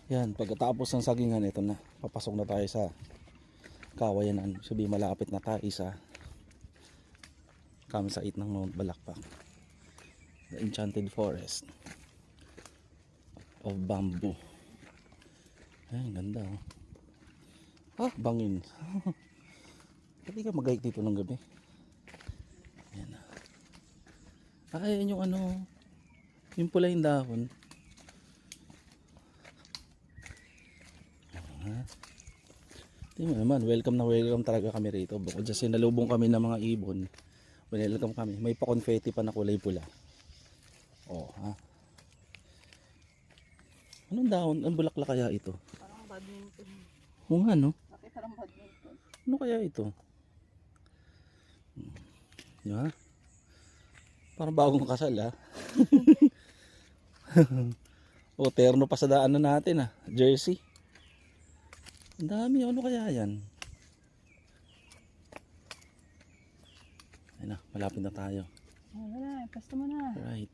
Yan, pagkatapos ng sagingan, ito na. Papasok na tayo sa Kawayanan. Sabi malapit na tayo sa campsite ng Mount Balakpak. The Enchanted Forest of Bamboo. Ay, ganda oh. Ah, bangin. Hindi ka mag-hike dito ng gabi. Ayan. Ay, yan yung ano, yung pula yung dahon. Tingnan mo naman, welcome na welcome talaga kami rito. Bukod sa sinalubong kami ng mga ibon, welcome kami. May pa-confetti pa na kulay pula. Oh, ha? Anong dahon? Ang bulaklak kaya ito? Parang badminton. Oo nga, no? Bakit parang badminton? Ano kaya ito? Diba? Parang bagong kasal, ha? O, terno pa sa daanan natin, ha? Jersey. Ang dami, ano kaya yan? Ayun na, malapit na tayo. Wala na, pasto mo na. Right.